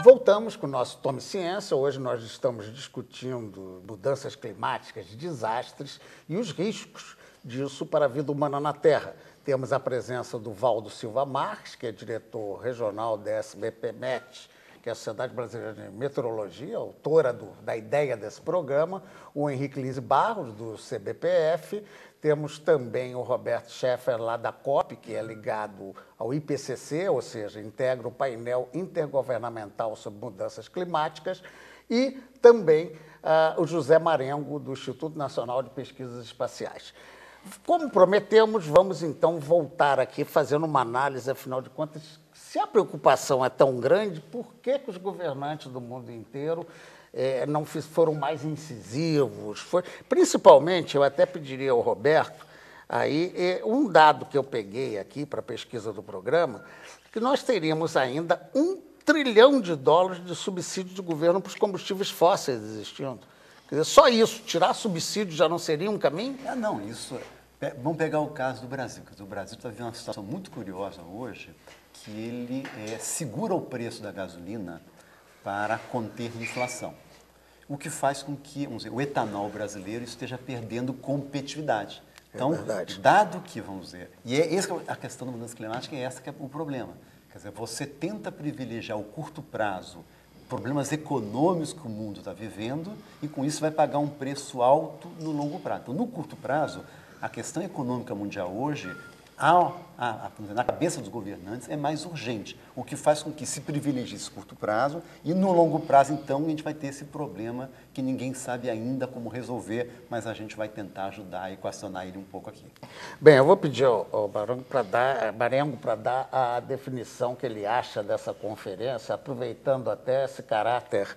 Voltamos com o nosso Tome Ciência. Hoje nós estamos discutindo mudanças climáticas, desastres e os riscos disso para a vida humana na Terra. Temos a presença do Valdo Silva Marques, que é diretor regional da SBPMet, que é a Sociedade Brasileira de Meteorologia, autora da ideia desse programa, o Henrique Lise Barros, do CBPF. Temos também o Roberto Scheffer, lá da COP, que é ligado ao IPCC, ou seja, integra o painel intergovernamental sobre mudanças climáticas, e também o José Marengo, do Instituto Nacional de Pesquisas Espaciais. Como prometemos, vamos então voltar aqui fazendo uma análise, afinal de contas, se a preocupação é tão grande, por que os governantes do mundo inteiro não foram mais incisivos? Principalmente, eu até pediria ao Roberto, um dado que eu peguei aqui para a pesquisa do programa, que nós teríamos ainda $1 trilhão de subsídio do governo para os combustíveis fósseis existindo. Quer dizer, só isso, tirar subsídio já não seria um caminho? Não, isso... Vamos pegar o caso do Brasil. O Brasil está vivendo uma situação muito curiosa hoje, que ele segura o preço da gasolina para conter a inflação. O que faz com que, vamos dizer, o etanol brasileiro esteja perdendo competitividade. Então, dado que, vamos dizer, e a questão da mudança climática, é essa que é o problema. Quer dizer, você tenta privilegiar o curto prazo, problemas econômicos que o mundo está vivendo, e com isso vai pagar um preço alto no longo prazo. Então, no curto prazo, a questão econômica mundial hoje, na cabeça dos governantes, é mais urgente, o que faz com que se privilegie esse curto prazo e no longo prazo, então, a gente vai ter esse problema que ninguém sabe ainda como resolver, mas a gente vai tentar ajudar a equacionar ele um pouco aqui. Bem, eu vou pedir ao Marengo para dar a definição que ele acha dessa conferência, aproveitando até esse caráter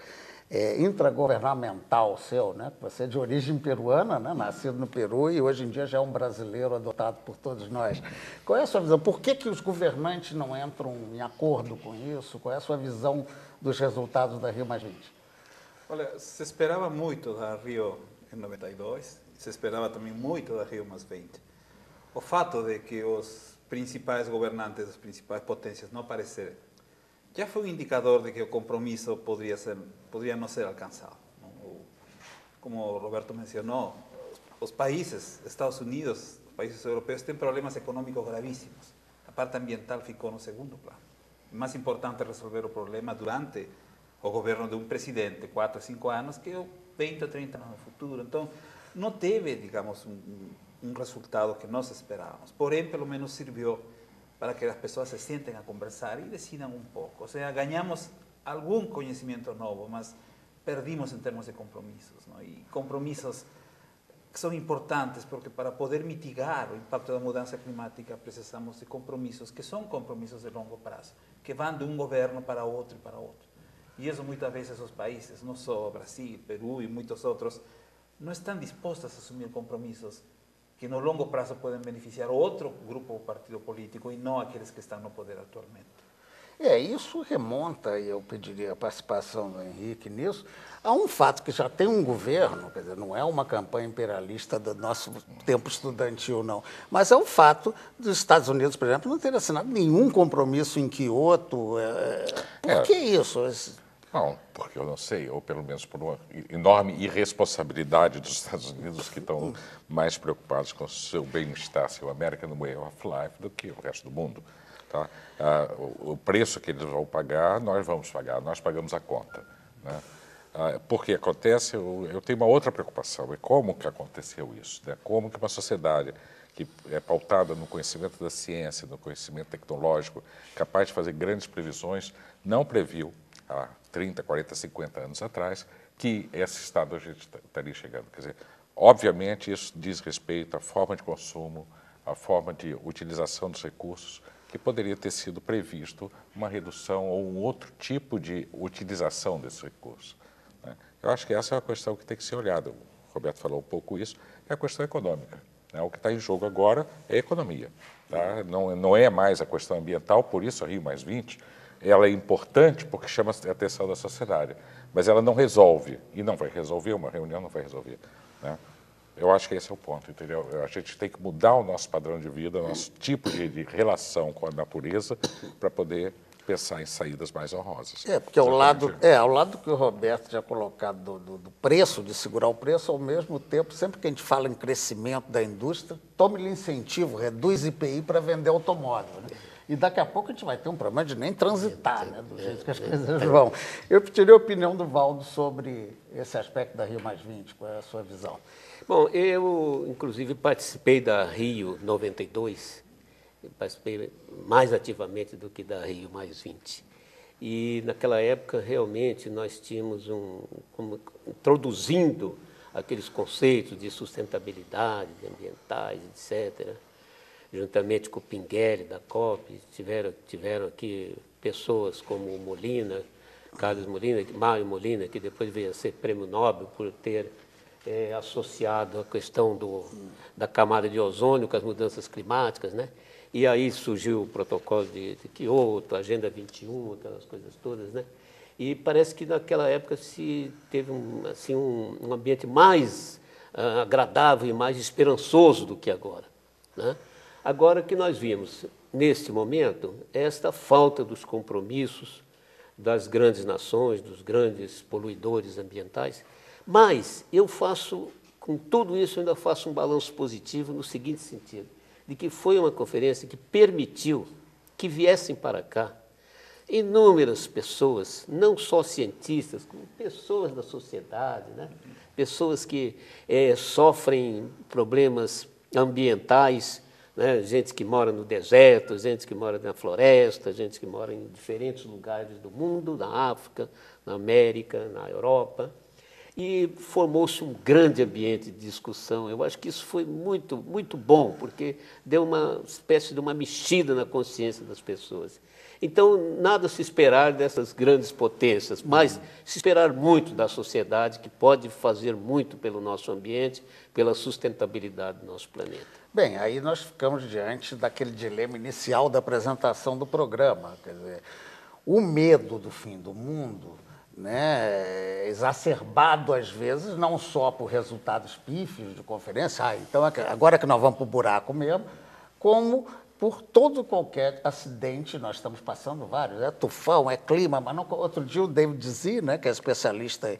intragovernamental seu, né? Você é de origem peruana, né? Nascido no Peru e hoje em dia já é um brasileiro adotado por todos nós. Qual é a sua visão? Por que os governantes não entram em acordo com isso? Qual é a sua visão dos resultados da Rio+20? Olha, se esperava muito da Rio em 92, se esperava também muito da Rio+20. O fato de que os principais governantes das principais potências não apareceram já foi um indicador de que o compromisso poderia não ser alcançado. Como o Roberto mencionou, os países, Estados Unidos, os países europeus têm problemas econômicos gravíssimos. A parte ambiental ficou no segundo plano. É mais importante resolver o problema durante o governo de um presidente, 4 ou 5 anos, que 20 ou 30 anos no futuro. Então, não teve, digamos, um resultado que nós esperávamos. Porém, pelo menos serviu para que as pessoas se sentem a conversar e decidam um pouco. Ou seja, ganhamos algum conhecimento novo, mas perdimos em termos de compromissos. Não? E compromissos que são importantes, porque para poder mitigar o impacto da mudança climática precisamos de compromissos que são compromissos de longo prazo, que vão de um governo para outro e para outro. E isso muitas vezes os países, não só o Brasil, Peru e muitos outros, não estão dispostos a assumir compromissos que no longo prazo podem beneficiar outro grupo ou partido político e não aqueles que estão no poder atualmente. Isso remonta, e eu pediria a participação do Henrique nisso, a um fato que já tem um governo, quer dizer, não é uma campanha imperialista do nosso tempo estudantil, não, mas é o fato dos Estados Unidos, por exemplo, não ter assinado nenhum compromisso em Kyoto. Por que isso? Não, porque eu não sei, ou pelo menos por uma enorme irresponsabilidade dos Estados Unidos, que estão mais preocupados com o seu bem-estar, seu American Way of Life, do que o resto do mundo. Tá? O preço que eles vão pagar, nós vamos pagar, nós pagamos a conta. Né? Porque acontece, eu tenho uma outra preocupação, é como que aconteceu isso, né? Como que uma sociedade que é pautada no conhecimento da ciência, no conhecimento tecnológico, capaz de fazer grandes previsões, não previu há 30, 40, 50 anos atrás, que esse estado a gente estaria chegando. Quer dizer, obviamente isso diz respeito à forma de consumo, à forma de utilização dos recursos, que poderia ter sido previsto uma redução ou um outro tipo de utilização desses recursos. Né? Eu acho que essa é uma questão que tem que ser olhada. O Roberto falou um pouco isso, é a questão econômica. Né? O que está em jogo agora é a economia. Tá? Não é mais a questão ambiental, por isso a Rio+20, ela é importante porque chama a atenção da sociedade, mas ela não resolve, e não vai resolver, uma reunião não vai resolver. Né? Eu acho que esse é o ponto, entendeu? A gente tem que mudar o nosso padrão de vida, o nosso tipo de relação com a natureza, para poder pensar em saídas mais honrosas. Porque ao lado do que o Roberto já colocado do preço, de segurar o preço, ao mesmo tempo, sempre que a gente fala em crescimento da indústria, tome-lhe incentivo, reduz IPI para vender automóvel, né? E daqui a pouco a gente vai ter um problema de nem transitar, né, do jeito que as coisas vão. Eu pediria a opinião do Valdo sobre esse aspecto da Rio+20, qual é a sua visão? Bom, eu, inclusive, participei da Rio 92, participei mais ativamente do que da Rio+20. E, naquela época, realmente, nós tínhamos introduzindo aqueles conceitos de sustentabilidade, ambientais, etc., juntamente com o Pinguelli, da COP, tiveram aqui pessoas como o Molina, Carlos Molina, Mário Molina, que depois veio a ser prêmio Nobel por ter associado a questão da camada de ozônio com as mudanças climáticas, né? E aí surgiu o protocolo de Kyoto, a Agenda 21, aquelas coisas todas, né? E parece que naquela época se teve um ambiente mais agradável e mais esperançoso do que agora, né? Agora, o que nós vimos neste momento é esta falta dos compromissos das grandes nações, dos grandes poluidores ambientais, mas eu faço, com tudo isso, eu ainda faço um balanço positivo no seguinte sentido, de que foi uma conferência que permitiu que viessem para cá inúmeras pessoas, não só cientistas, como pessoas da sociedade, né? Pessoas que sofrem problemas ambientais, né? Gente que mora no deserto, gente que mora na floresta, gente que mora em diferentes lugares do mundo, na África, na América, na Europa. E formou-se um grande ambiente de discussão. Eu acho que isso foi muito, muito bom, porque deu uma espécie de uma mexida na consciência das pessoas. Então, nada se esperar dessas grandes potências, mas se esperar muito da sociedade, que pode fazer muito pelo nosso ambiente, pela sustentabilidade do nosso planeta. Bem, aí nós ficamos diante daquele dilema inicial da apresentação do programa. Quer dizer, o medo do fim do mundo, né, exacerbado às vezes, não só por resultados pífios de conferência, então agora é que nós vamos para o buraco mesmo, como por todo qualquer acidente, nós estamos passando vários, é tufão, é clima, mas não, outro dia o David Zee, né, que é especialista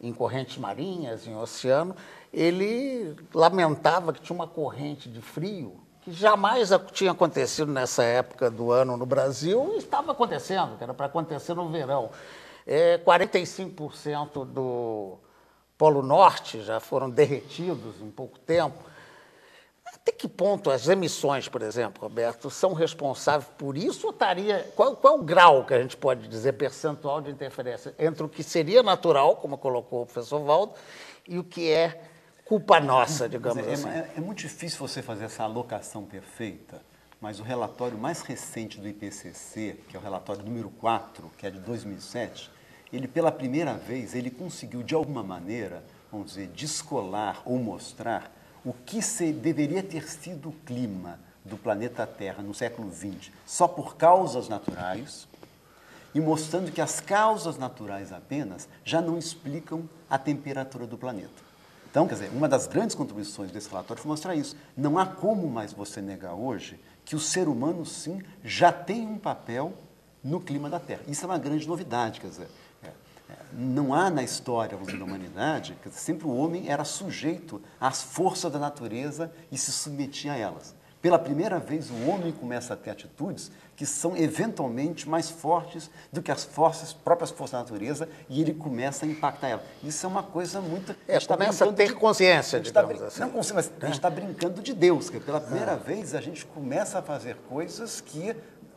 em correntes marinhas, em oceano, ele lamentava que tinha uma corrente de frio que jamais tinha acontecido nessa época do ano no Brasil e estava acontecendo, que era para acontecer no verão. 45% do Polo Norte já foram derretidos em pouco tempo. Até que ponto as emissões, por exemplo, Roberto, são responsáveis por isso? Ou qual é o grau que a gente pode dizer, percentual de interferência, entre o que seria natural, como colocou o professor Valdo, e o que é culpa nossa, digamos assim? É muito difícil você fazer essa alocação perfeita, mas o relatório mais recente do IPCC, que é o relatório número 4, que é de 2007, ele, pela primeira vez, ele conseguiu, de alguma maneira, vamos dizer, descolar ou mostrar o que deveria ter sido o clima do planeta Terra no século XX só por causas naturais e mostrando que as causas naturais apenas já não explicam a temperatura do planeta. Então, quer dizer, uma das grandes contribuições desse relatório foi mostrar isso. Não há como mais você negar hoje que o ser humano, sim, já tem um papel no clima da Terra. Isso é uma grande novidade, quer dizer, não há na história da humanidade, quer dizer, sempre o homem era sujeito às forças da natureza e se submetia a elas. Pela primeira vez, o homem começa a ter atitudes que são eventualmente mais fortes do que as próprias forças da natureza e ele começa a impactar elas. Isso é uma coisa muito... começa a ter consciência, digamos assim. Não consciência, mas a gente está brincando de Deus, que pela primeira vez a gente começa a fazer coisas que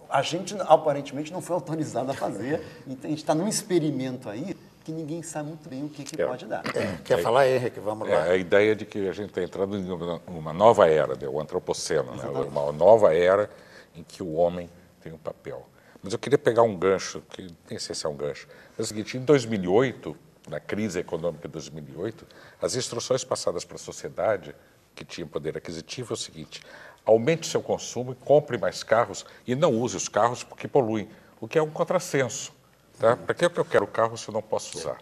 a gente aparentemente não foi autorizado a fazer. Então, a gente está num experimento aí que ninguém sabe muito bem o que pode dar. Quer falar, Henrique? Vamos lá. A ideia de que a gente está entrando em uma nova era, o antropoceno, né? Uma nova era em que o homem tem um papel. Mas eu queria pegar um gancho, que nem sei se é um gancho, mas é o seguinte, em 2008, na crise econômica de 2008, as instruções passadas para a sociedade, que tinha poder aquisitivo, é o seguinte: aumente seu consumo, compre mais carros e não use os carros porque poluem, o que é um contrassenso. Tá? Para que eu quero carro se eu não posso usar?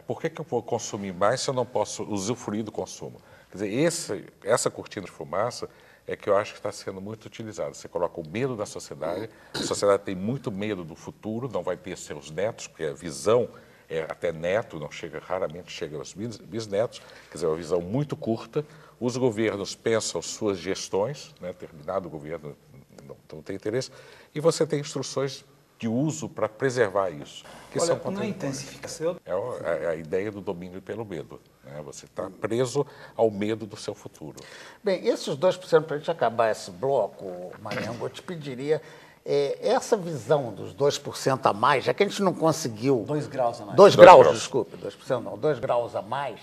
Por que eu vou consumir mais se eu não posso usufruir do consumo? Quer dizer, essa cortina de fumaça é que eu acho que está sendo muito utilizada. Você coloca o medo da sociedade, a sociedade tem muito medo do futuro, não vai ter seus netos, porque a visão é até neto, não chega, raramente chega aos bisnetos, quer dizer, é uma visão muito curta. Os governos pensam suas gestões, né, determinado governo não tem interesse, e você tem instruções de uso para preservar isso. Que Olha, são uma intensificação. é a ideia do domínio pelo medo. Né? Você está preso ao medo do seu futuro. Bem, esses 2%, para a gente acabar esse bloco, Marengo, eu te pediria essa visão dos 2% a mais, já que a gente não conseguiu... 2 graus a mais. 2 graus, desculpe, 2% não, 2 graus a mais.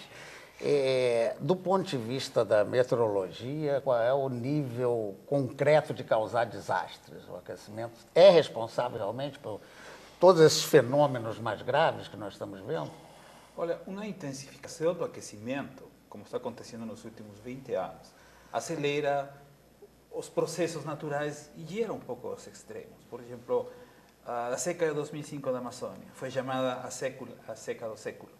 Do ponto de vista da meteorologia, qual é o nível concreto de causar desastres? O aquecimento é responsável realmente por todos esses fenômenos mais graves que nós estamos vendo? Olha, uma intensificação do aquecimento, como está acontecendo nos últimos 20 anos, acelera os processos naturais e gera um pouco os extremos. Por exemplo, a seca de 2005 da Amazônia foi chamada a seca do século.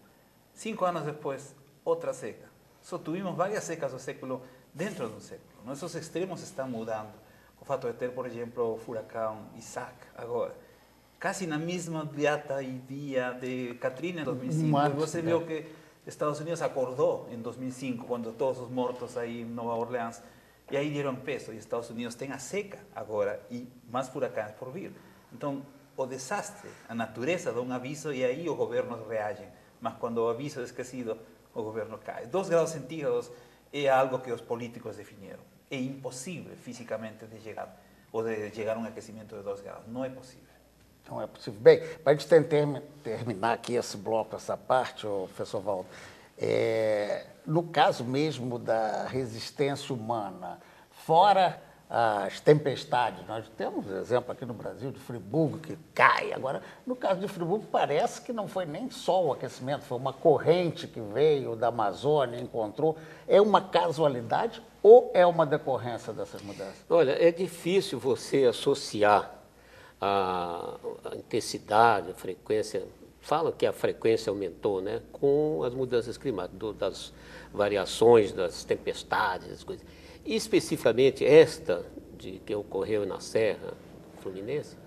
5 anos depois, outra seca. Só tivemos várias secas do século dentro de um século. Nossos extremos estão mudando. O fato de ter, por exemplo, o furacão Isaac agora, quase na mesma data e dia de Katrina em 2005. E você viu que Estados Unidos acordou em 2005, quando todos os mortos aí em Nova Orleans, e aí deram peso. E Estados Unidos tem a seca agora e mais furacões por vir. Então, o desastre, a natureza dá um aviso e aí os governos reagem. Mas quando o aviso é esquecido, o governo cai. 2 graus centígrados é algo que os políticos definiram. É impossível fisicamente de chegar a um aquecimento de 2 graus. Não é possível. Não é possível. Bem, para a gente terminar aqui esse bloco, essa parte, professor Waldo, no caso mesmo da resistência humana, fora as tempestades, nós temos exemplo aqui no Brasil de Friburgo que cai. Agora, no caso de Friburgo, parece que não foi nem só o aquecimento, foi uma corrente que veio da Amazônia, encontrou. É uma casualidade ou é uma decorrência dessas mudanças? Olha, é difícil você associar a intensidade, a frequência, falam que a frequência aumentou, né, com as mudanças climáticas, das variações das tempestades, as coisas. E especificamente esta que ocorreu na Serra Fluminense,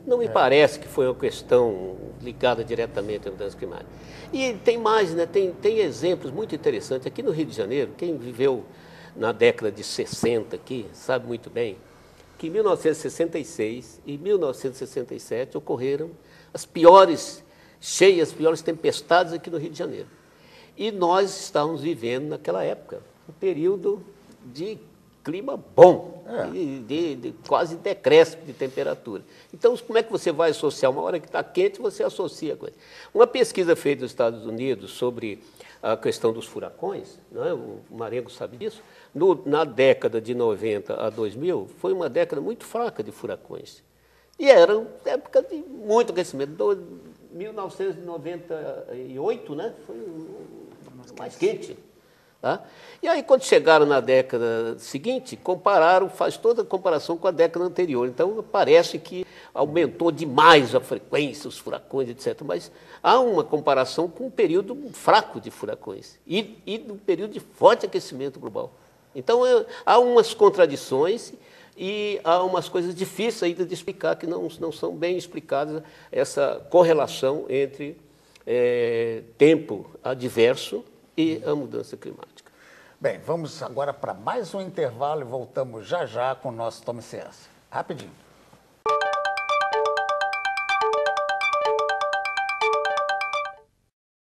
não me parece que foi uma questão ligada diretamente à mudança climática. E tem mais, né, tem exemplos muito interessantes. Aqui no Rio de Janeiro, quem viveu na década de 60 aqui, sabe muito bem, que em 1966 e 1967 ocorreram as piores cheias, as piores tempestades aqui no Rio de Janeiro. E nós estávamos vivendo naquela época um período de clima bom, de quase decréscimo de temperatura. Então, como é que você vai associar? Uma hora que está quente, você associa a coisa. Uma pesquisa feita nos Estados Unidos sobre a questão dos furacões, né? O Marengo sabe disso, na década de 90 a 2000, foi uma década muito fraca de furacões. E era uma época de muito aquecimento. 1998, né, foi mais quente. Tá? E aí, quando chegaram na década seguinte, faz toda a comparação com a década anterior. Então, parece que aumentou demais a frequência, os furacões, etc. Mas há uma comparação com um período fraco de furacões e um período de forte aquecimento global. Então, há umas contradições e há umas coisas difíceis ainda de explicar, que não são bem explicadas, essa correlação entre tempo adverso e a mudança climática. Bem, vamos agora para mais um intervalo e voltamos já com o nosso Tome Ciência. Rapidinho.